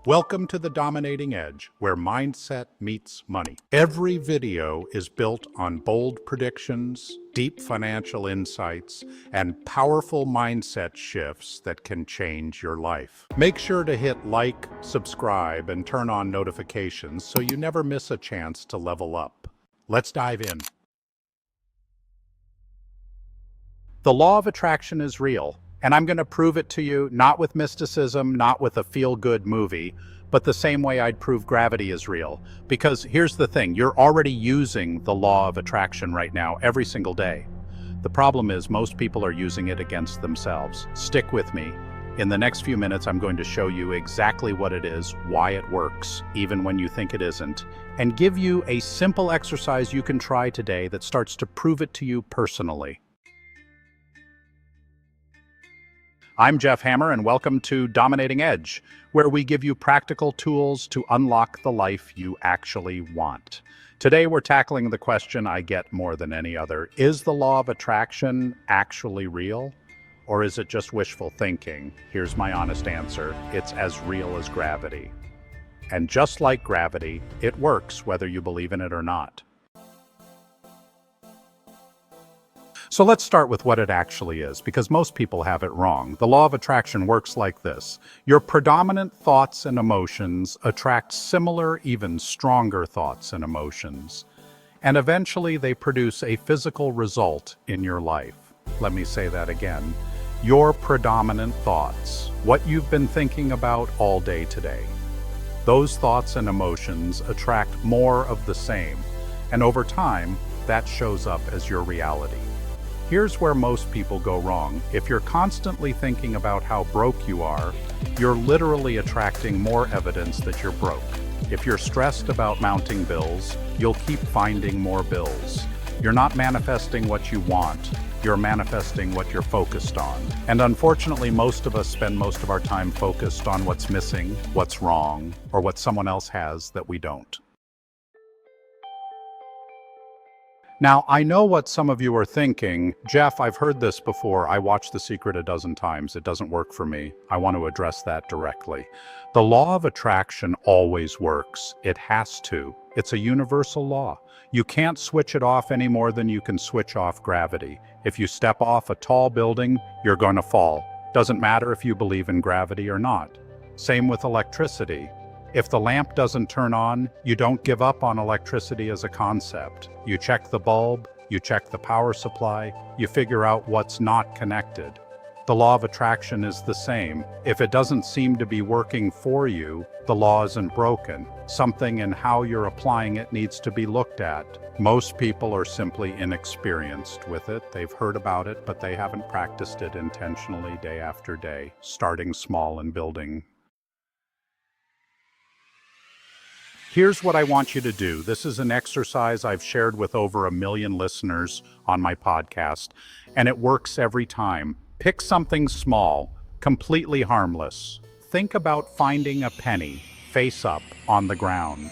Welcome to the Dominating Edge, where mindset meets money. Every video is built on bold predictions, deep financial insights, and powerful mindset shifts that can change your life. Make sure to hit like, subscribe, and turn on notifications so you never miss a chance to level up. Let's dive in. The law of attraction is real. And I'm going to prove it to you, not with mysticism, not with a feel-good movie, but the same way I'd prove gravity is real. Because here's the thing, you're already using the law of attraction right now, every single day. The problem is most people are using it against themselves. Stick with me. In the next few minutes, I'm going to show you exactly what it is, why it works, even when you think it isn't, and give you a simple exercise you can try today that starts to prove it to you personally. I'm Jeff Hammer, and welcome to Dominating Edge, where we give you practical tools to unlock the life you actually want. Today, we're tackling the question I get more than any other. Is the law of attraction actually real, or is it just wishful thinking? Here's my honest answer. It's as real as gravity. And just like gravity, it works whether you believe in it or not. So let's start with what it actually is, because most people have it wrong. The law of attraction works like this. Your predominant thoughts and emotions attract similar, even stronger thoughts and emotions. And eventually they produce a physical result in your life. Let me say that again. Your predominant thoughts, what you've been thinking about all day today. Those thoughts and emotions attract more of the same. And over time, that shows up as your reality. Here's where most people go wrong. If you're constantly thinking about how broke you are, you're literally attracting more evidence that you're broke. If you're stressed about mounting bills, you'll keep finding more bills. You're not manifesting what you want, you're manifesting what you're focused on. And unfortunately, most of us spend most of our time focused on what's missing, what's wrong, or what someone else has that we don't. Now, I know what some of you are thinking. Jeff, I've heard this before. I watched The Secret a dozen times. It doesn't work for me. I want to address that directly. The law of attraction always works. It has to. It's a universal law. You can't switch it off any more than you can switch off gravity. If you step off a tall building, you're going to fall. Doesn't matter if you believe in gravity or not. Same with electricity. If the lamp doesn't turn on, you don't give up on electricity as a concept. You check the bulb, you check the power supply, you figure out what's not connected. The law of attraction is the same. If it doesn't seem to be working for you, the law isn't broken. Something in how you're applying it needs to be looked at. Most people are simply inexperienced with it. They've heard about it, but they haven't practiced it intentionally day after day, starting small and building. Here's what I want you to do. This is an exercise I've shared with over 1 million listeners on my podcast, and it works every time. Pick something small, completely harmless. Think about finding a penny face up on the ground,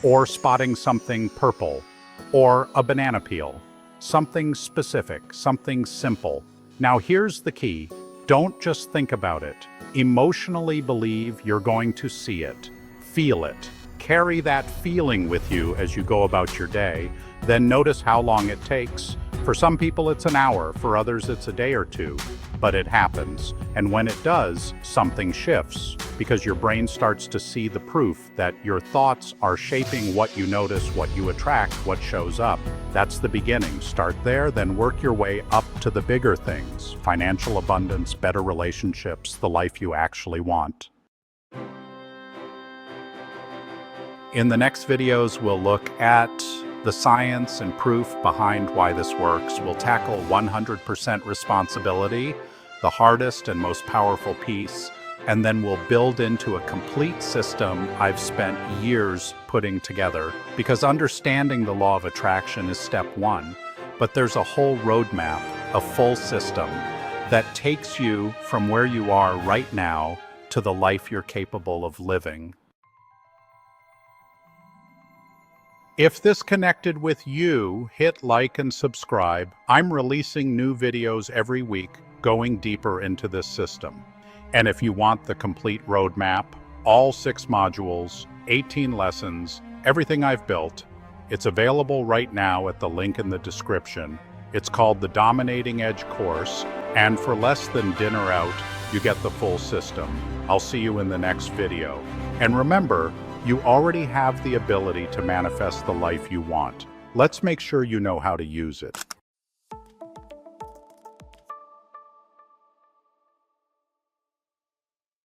or spotting something purple, or a banana peel. Something specific, something simple. Now here's the key. Don't just think about it. Emotionally believe you're going to see it. Feel it. Carry that feeling with you as you go about your day, then notice how long it takes. For some people it's an hour, for others it's a day or two, but it happens. And when it does, something shifts, because your brain starts to see the proof that your thoughts are shaping what you notice, what you attract, what shows up. That's the beginning. Start there, then work your way up to the bigger things: financial abundance, better relationships, the life you actually want. In the next videos, we'll look at the science and proof behind why this works. We'll tackle 100% responsibility, the hardest and most powerful piece, and then we'll build into a complete system I've spent years putting together. Because understanding the law of attraction is step one, but there's a whole roadmap, a full system that takes you from where you are right now to the life you're capable of living. If this connected with you, hit like and subscribe. I'm releasing new videos every week, going deeper into this system. And if you want the complete roadmap, All 6 modules, 18 lessons, everything I've built. It's available right now at the link in the description. It's called the Dominating Edge course, and for less than dinner out, you get the full system. I'll see you in the next video. And remember, you already have the ability to manifest the life you want. Let's make sure you know how to use it.